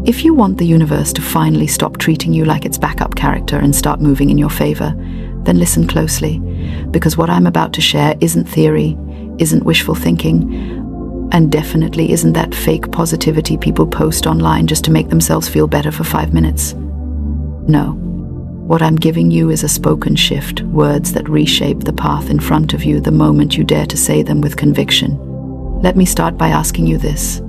If you want the universe to finally stop treating you like its backup character and start moving in your favor, then listen closely, because what I'm about to share isn't theory, isn't wishful thinking, and definitely isn't that fake positivity people post online just to make themselves feel better for 5 minutes. No. What I'm giving you is a spoken shift, words that reshape the path in front of you the moment you dare to say them with conviction. Let me start by asking you this.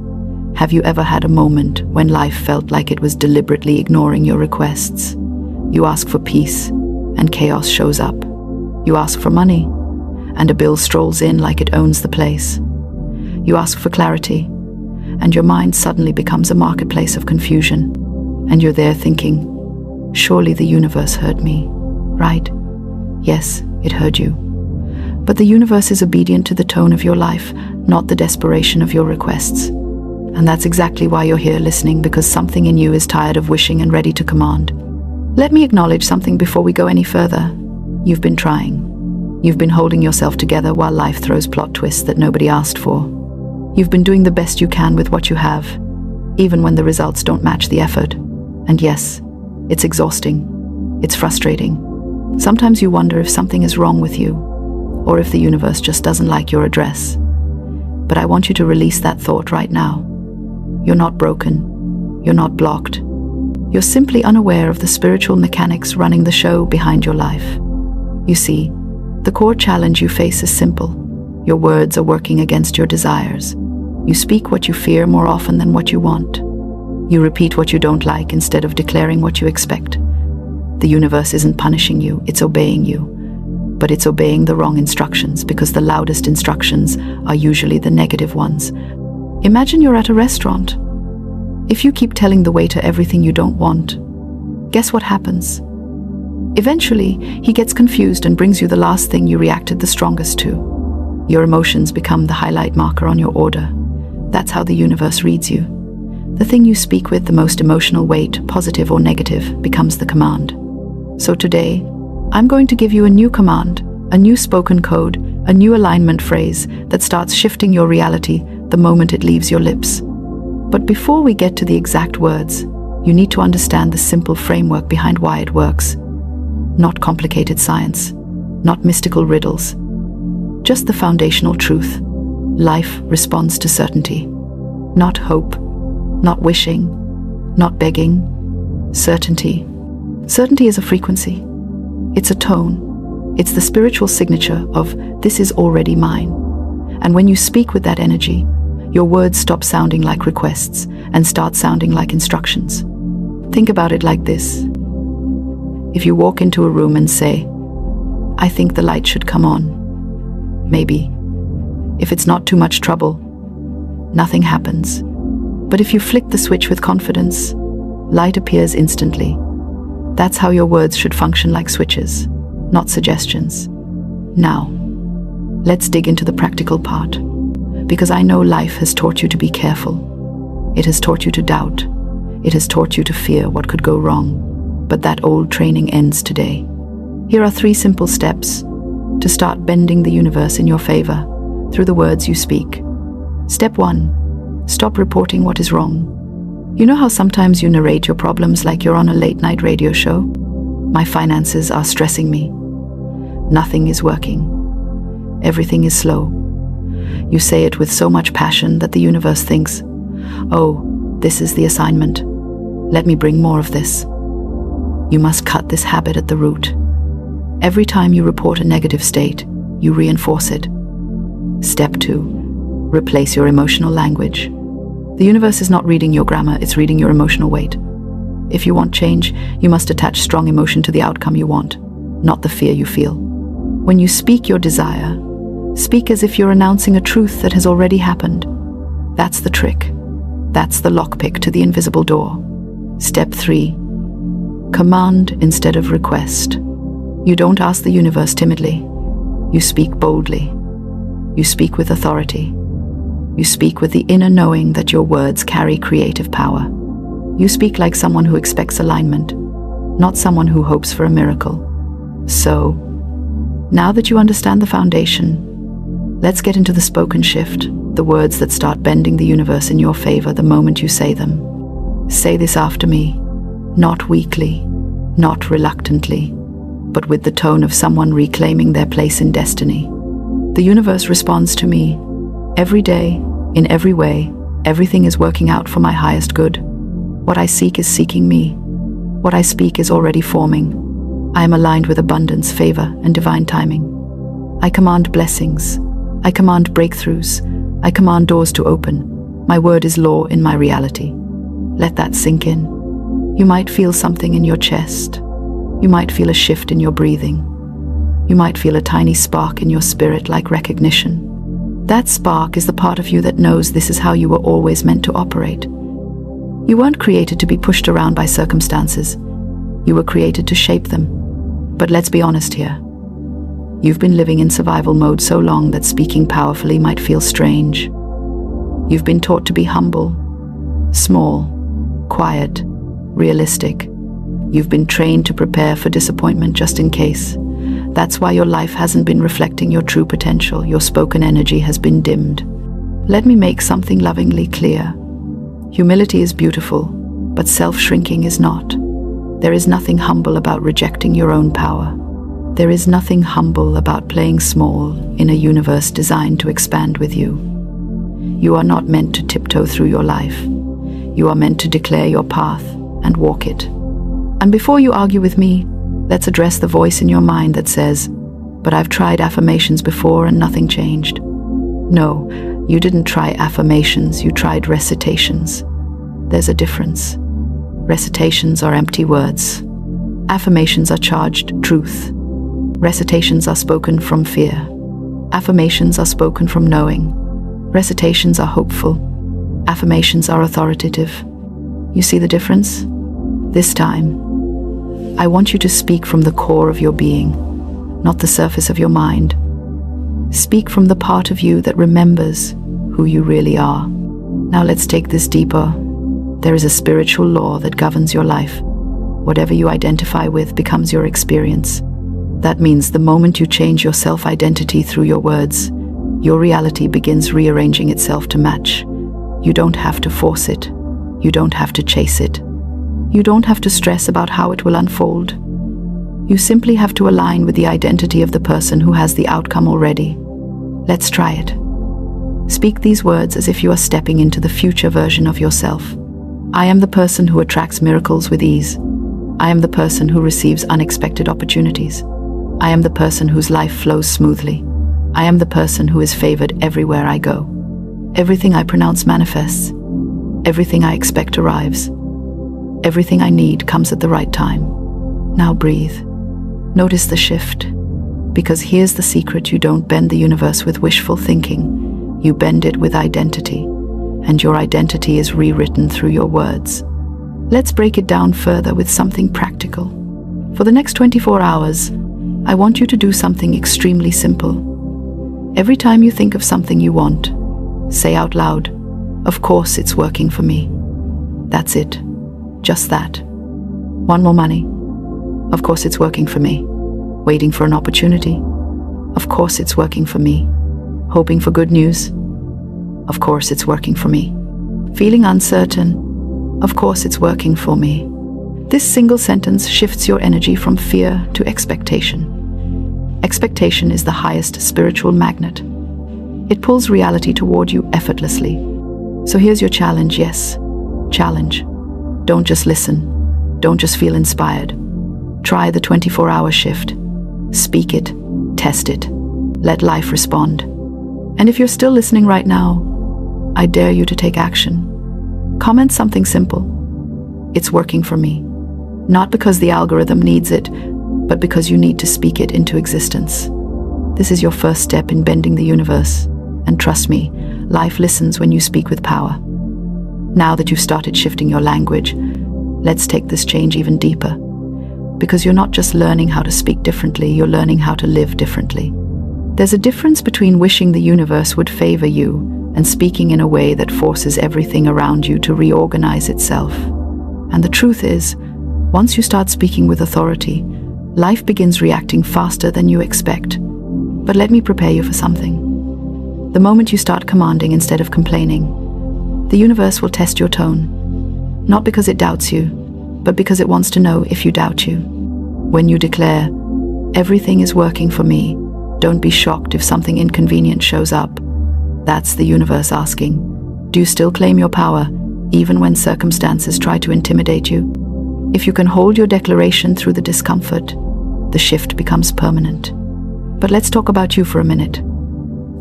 Have you ever had a moment when life felt like it was deliberately ignoring your requests? You ask for peace, and chaos shows up. You ask for money, and a bill strolls in like it owns the place. You ask for clarity, and your mind suddenly becomes a marketplace of confusion. And you're there thinking, surely the universe heard me, right? Yes, it heard you. But the universe is obedient to the tone of your life, not the desperation of your requests. And that's exactly why you're here listening, because something in you is tired of wishing and ready to command. Let me acknowledge something before we go any further. You've been trying. You've been holding yourself together while life throws plot twists that nobody asked for. You've been doing the best you can with what you have, even when the results don't match the effort. And yes, it's exhausting. It's frustrating. Sometimes you wonder if something is wrong with you, or if the universe just doesn't like your address. But I want you to release that thought right now. You're not broken. You're not blocked. You're simply unaware of the spiritual mechanics running the show behind your life. You see, the core challenge you face is simple. Your words are working against your desires. You speak what you fear more often than what you want. You repeat what you don't like instead of declaring what you expect. The universe isn't punishing you, it's obeying you. But it's obeying the wrong instructions, because the loudest instructions are usually the negative ones. Imagine you're at a restaurant. If you keep telling the waiter everything you don't want, guess what happens? Eventually, he gets confused and brings you the last thing you reacted the strongest to. Your emotions become the highlight marker on your order. That's how the universe reads you. The thing you speak with the most emotional weight, positive or negative, becomes the command. So today, I'm going to give you a new command, a new spoken code, a new alignment phrase that starts shifting your reality the moment it leaves your lips. But before we get to the exact words, you need to understand the simple framework behind why it works. Not complicated science, not mystical riddles, just the foundational truth. Life responds to certainty. Not hope, not wishing, not begging. Certainty. Certainty is a frequency. It's a tone. It's the spiritual signature of "this is already mine." And when you speak with that energy, your words stop sounding like requests and start sounding like instructions. Think about it like this. If you walk into a room and say, "I think the light should come on," maybe, if it's not too much trouble, nothing happens. But if you flick the switch with confidence, light appears instantly. That's how your words should function, like switches, not suggestions. Now, let's dig into the practical part, because I know life has taught you to be careful. It has taught you to doubt. It has taught you to fear what could go wrong. But that old training ends today. Here are 3 simple steps to start bending the universe in your favor through the words you speak. Step 1. Stop reporting what is wrong. You know how sometimes you narrate your problems like you're on a late-night radio show? My finances are stressing me. Nothing is working. Everything is slow. You say it with so much passion that the universe thinks, "Oh, this is the assignment. Let me bring more of this." You must cut this habit at the root. Every time you report a negative state, you reinforce it. Step 2. Replace your emotional language. The universe is not reading your grammar, it's reading your emotional weight. If you want change, you must attach strong emotion to the outcome you want, not the fear you feel. When you speak your desire, speak as if you're announcing a truth that has already happened. That's the trick. That's the lockpick to the invisible door. Step 3. Command instead of request. You don't ask the universe timidly. You speak boldly. You speak with authority. You speak with the inner knowing that your words carry creative power. You speak like someone who expects alignment, not someone who hopes for a miracle. So, now that you understand the foundation, let's get into the spoken shift, the words that start bending the universe in your favor the moment you say them. Say this after me, not weakly, not reluctantly, but with the tone of someone reclaiming their place in destiny. The universe responds to me. Every day, in every way, everything is working out for my highest good. What I seek is seeking me. What I speak is already forming. I am aligned with abundance, favor, and divine timing. I command blessings. I command breakthroughs. I command doors to open. My word is law in my reality. Let that sink in. You might feel something in your chest. You might feel a shift in your breathing. You might feel a tiny spark in your spirit, like recognition. That spark is the part of you that knows this is how you were always meant to operate. You weren't created to be pushed around by circumstances. You were created to shape them. But let's be honest here. You've been living in survival mode so long that speaking powerfully might feel strange. You've been taught to be humble, small, quiet, realistic. You've been trained to prepare for disappointment just in case. That's why your life hasn't been reflecting your true potential. Your spoken energy has been dimmed. Let me make something lovingly clear. Humility is beautiful, but self-shrinking is not. There is nothing humble about rejecting your own power. There is nothing humble about playing small in a universe designed to expand with you. You are not meant to tiptoe through your life. You are meant to declare your path and walk it. And before you argue with me, let's address the voice in your mind that says, "But I've tried affirmations before and nothing changed." No, you didn't try affirmations, you tried recitations. There's a difference. Recitations are empty words. Affirmations are charged truth. Recitations are spoken from fear. Affirmations are spoken from knowing. Recitations are hopeful. Affirmations are authoritative. You see the difference? This time, I want you to speak from the core of your being, not the surface of your mind. Speak from the part of you that remembers who you really are. Now let's take this deeper. There is a spiritual law that governs your life. Whatever you identify with becomes your experience. That means the moment you change your self-identity through your words, your reality begins rearranging itself to match. You don't have to force it. You don't have to chase it. You don't have to stress about how it will unfold. You simply have to align with the identity of the person who has the outcome already. Let's try it. Speak these words as if you are stepping into the future version of yourself. I am the person who attracts miracles with ease. I am the person who receives unexpected opportunities. I am the person whose life flows smoothly. I am the person who is favored everywhere I go. Everything I pronounce manifests. Everything I expect arrives. Everything I need comes at the right time. Now breathe. Notice the shift. Because here's the secret: you don't bend the universe with wishful thinking. You bend it with identity. And your identity is rewritten through your words. Let's break it down further with something practical. For the next 24 hours, I want you to do something extremely simple. Every time you think of something you want, say out loud, "Of course it's working for me." That's it. Just that. Want more money? Of course it's working for me. Waiting for an opportunity? Of course it's working for me. Hoping for good news? Of course it's working for me. Feeling uncertain? Of course it's working for me. This single sentence shifts your energy from fear to expectation. Expectation is the highest spiritual magnet. It pulls reality toward you effortlessly. So here's your challenge, yes, challenge. Don't just listen. Don't just feel inspired. Try the 24-hour shift. Speak it. Test it. Let life respond. And if you're still listening right now, I dare you to take action. Comment something simple. It's working for me. Not because the algorithm needs it, but because you need to speak it into existence. This is your first step in bending the universe. And trust me, life listens when you speak with power. Now that you've started shifting your language, let's take this change even deeper. Because you're not just learning how to speak differently, you're learning how to live differently. There's a difference between wishing the universe would favor you and speaking in a way that forces everything around you to reorganize itself. And the truth is, once you start speaking with authority, life begins reacting faster than you expect. But let me prepare you for something. The moment you start commanding instead of complaining, the universe will test your tone. Not because it doubts you, but because it wants to know if you doubt you. When you declare, "Everything is working for me," don't be shocked if something inconvenient shows up. That's the universe asking, do you still claim your power, even when circumstances try to intimidate you? If you can hold your declaration through the discomfort, the shift becomes permanent. But let's talk about you for a minute.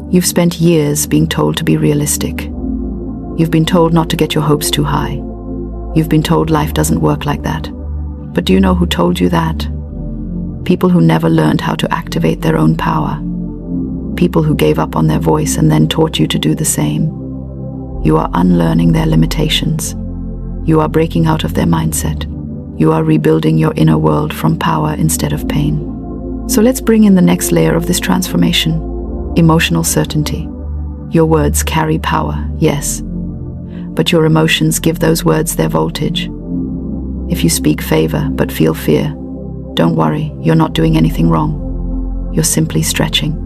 You've spent years being told to be realistic. You've been told not to get your hopes too high. You've been told life doesn't work like that. But do you know who told you that? People who never learned how to activate their own power. People who gave up on their voice and then taught you to do the same. You are unlearning their limitations. You are breaking out of their mindset. You are rebuilding your inner world from power instead of pain. So let's bring in the next layer of this transformation: emotional certainty. Your words carry power, yes, but your emotions give those words their voltage. If you speak favor but feel fear, don't worry, you're not doing anything wrong. You're simply stretching.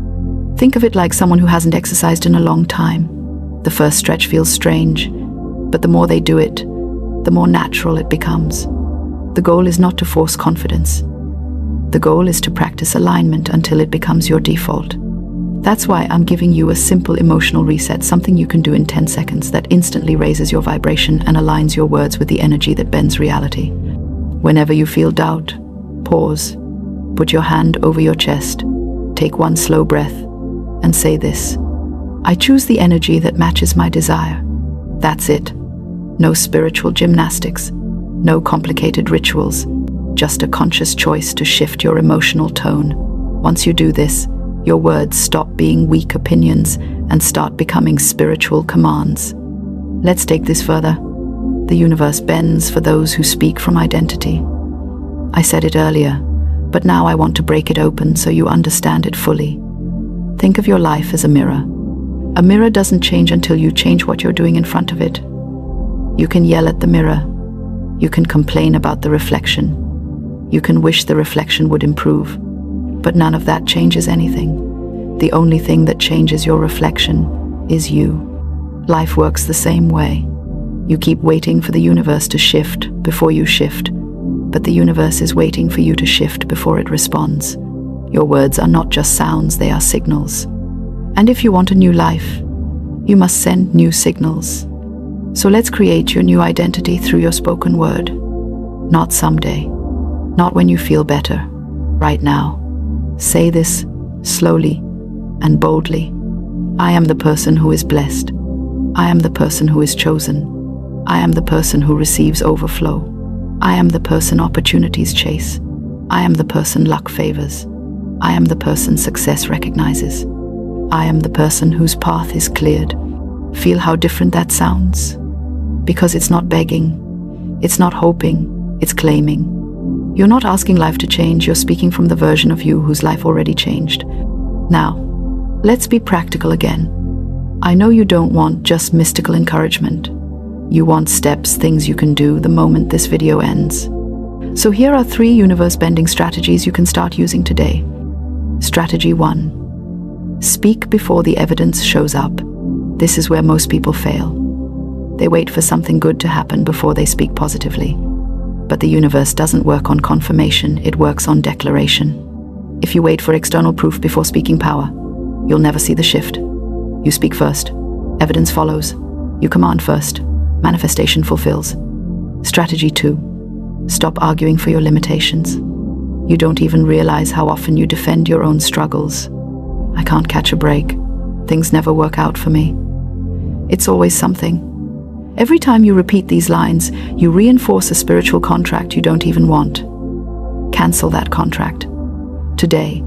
Think of it like someone who hasn't exercised in a long time. The first stretch feels strange, but the more they do it, the more natural it becomes. The goal is not to force confidence. The goal is to practice alignment until it becomes your default. That's why I'm giving you a simple emotional reset, something you can do in 10 seconds that instantly raises your vibration and aligns your words with the energy that bends reality. Whenever you feel doubt, pause, put your hand over your chest, take one slow breath, and say this: I choose the energy that matches my desire. That's it. No spiritual gymnastics, no complicated rituals, just a conscious choice to shift your emotional tone. Once you do this, your words stop being weak opinions and start becoming spiritual commands. Let's take this further. The universe bends for those who speak from identity. I said it earlier, but now I want to break it open so you understand it fully. Think of your life as a mirror. A mirror doesn't change until you change what you're doing in front of it. You can yell at the mirror. You can complain about the reflection. You can wish the reflection would improve. But none of that changes anything. The only thing that changes your reflection is you. Life works the same way. You keep waiting for the universe to shift before you shift, but the universe is waiting for you to shift before it responds. Your words are not just sounds, they are signals. And if you want a new life, you must send new signals. So let's create your new identity through your spoken word. Not someday, not when you feel better, right now. Say this slowly and boldly. I am the person who is blessed. I am the person who is chosen. I am the person who receives overflow. I am the person opportunities chase. I am the person luck favors. I am the person success recognizes. I am the person whose path is cleared. Feel how different that sounds? Because it's not begging, it's not hoping, it's claiming. You're not asking life to change, you're speaking from the version of you whose life already changed. Now, let's be practical again. I know you don't want just mystical encouragement. You want steps, things you can do the moment this video ends. So here are 3 universe-bending strategies you can start using today. Strategy 1. Speak before the evidence shows up. This is where most people fail. They wait for something good to happen before they speak positively. But the universe doesn't work on confirmation, it works on declaration. If you wait for external proof before speaking power, you'll never see the shift. You speak first, evidence follows. You command first, manifestation fulfills. Strategy 2. Stop arguing for your limitations. You don't even realize how often you defend your own struggles. I can't catch a break. Things never work out for me. It's always something. Every time you repeat these lines, you reinforce a spiritual contract you don't even want. Cancel that contract. Today,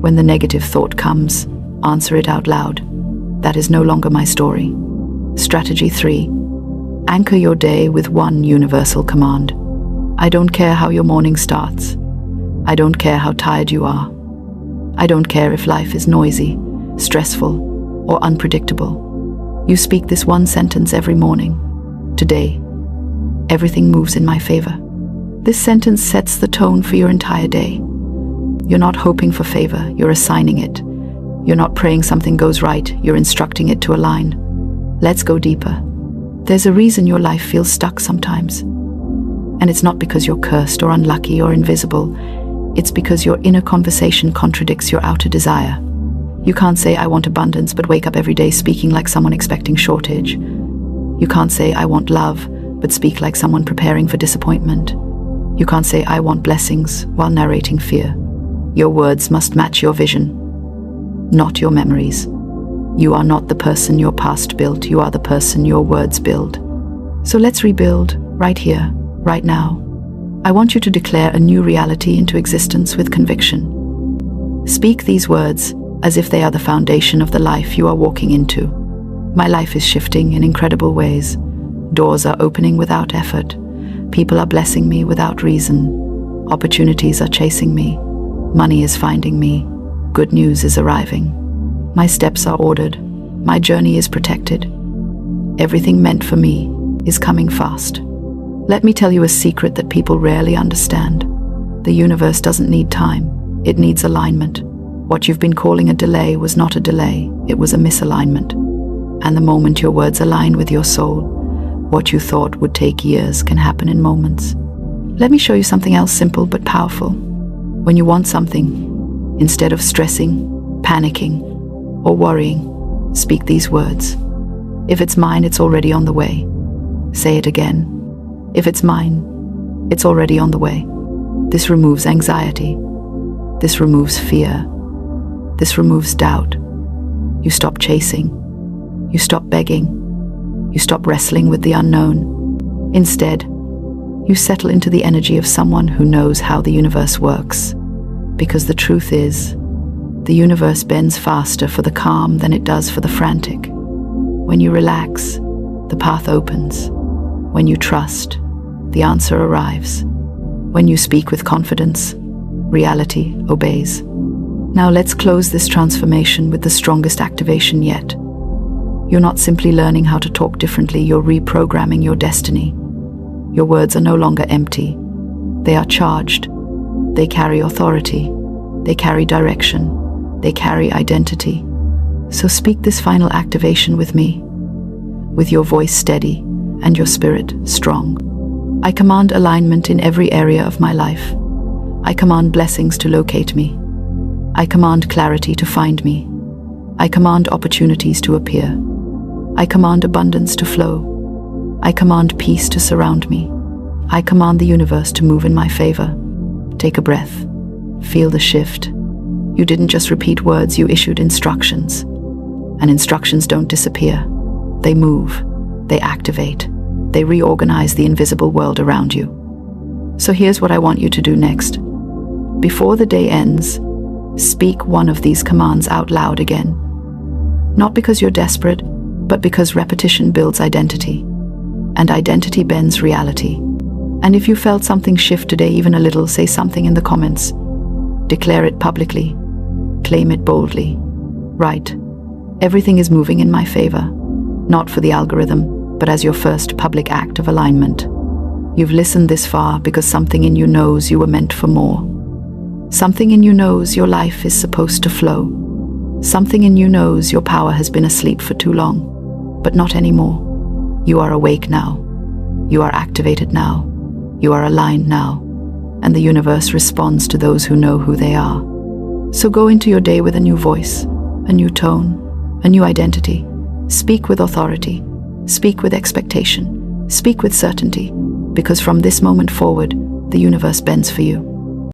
when the negative thought comes, answer it out loud. That is no longer my story. Strategy 3. Anchor your day with one universal command. I don't care how your morning starts. I don't care how tired you are. I don't care if life is noisy, stressful, or unpredictable. You speak this one sentence every morning. Today, everything moves in my favor. This sentence sets the tone for your entire day. You're not hoping for favor, you're assigning it. You're not praying something goes right, you're instructing it to align. Let's go deeper. There's a reason your life feels stuck sometimes. And it's not because you're cursed or unlucky or invisible. It's because your inner conversation contradicts your outer desire. You can't say, I want abundance, but wake up every day speaking like someone expecting shortage. You can't say, I want love, but speak like someone preparing for disappointment. You can't say, I want blessings, while narrating fear. Your words must match your vision, not your memories. You are not the person your past built, you are the person your words build. So let's rebuild, right here, right now. I want you to declare a new reality into existence with conviction. Speak these words as if they are the foundation of the life you are walking into. My life is shifting in incredible ways. Doors are opening without effort. People are blessing me without reason. Opportunities are chasing me. Money is finding me. Good news is arriving. My steps are ordered. My journey is protected. Everything meant for me is coming fast. Let me tell you a secret that people rarely understand. The universe doesn't need time. It needs alignment. What you've been calling a delay was not a delay. It was a misalignment. And the moment your words align with your soul, what you thought would take years can happen in moments. Let me show you something else simple but powerful. When you want something, instead of stressing, panicking, or worrying, speak these words. If it's mine, it's already on the way. Say it again. If it's mine, it's already on the way. This removes anxiety. This removes fear. This removes doubt. You stop chasing. You stop begging. You stop wrestling with the unknown. Instead, you settle into the energy of someone who knows how the universe works. Because the truth is, the universe bends faster for the calm than it does for the frantic. When you relax, the path opens. When you trust, the answer arrives. When you speak with confidence, reality obeys. Now let's close this transformation with the strongest activation yet. You're not simply learning how to talk differently, you're reprogramming your destiny. Your words are no longer empty. They are charged. They carry authority. They carry direction. They carry identity. So speak this final activation with me, with your voice steady and your spirit strong. I command alignment in every area of my life. I command blessings to locate me. I command clarity to find me. I command opportunities to appear. I command abundance to flow. I command peace to surround me. I command the universe to move in my favor. Take a breath. Feel the shift. You didn't just repeat words, you issued instructions. And instructions don't disappear. They move. They activate. They reorganize the invisible world around you. So here's what I want you to do next. Before the day ends, speak one of these commands out loud again. Not because you're desperate, but because repetition builds identity. And identity bends reality. And if you felt something shift today, even a little, say something in the comments. Declare it publicly. Claim it boldly. Write, everything is moving in my favor. Not for the algorithm, but as your first public act of alignment. You've listened this far because something in you knows you were meant for more. Something in you knows your life is supposed to flow. Something in you knows your power has been asleep for too long, but not anymore. You are awake now. You are activated now. You are aligned now. And the universe responds to those who know who they are. So go into your day with a new voice, a new tone, a new identity. Speak with authority. Speak with expectation. Speak with certainty. Because from this moment forward, the universe bends for you.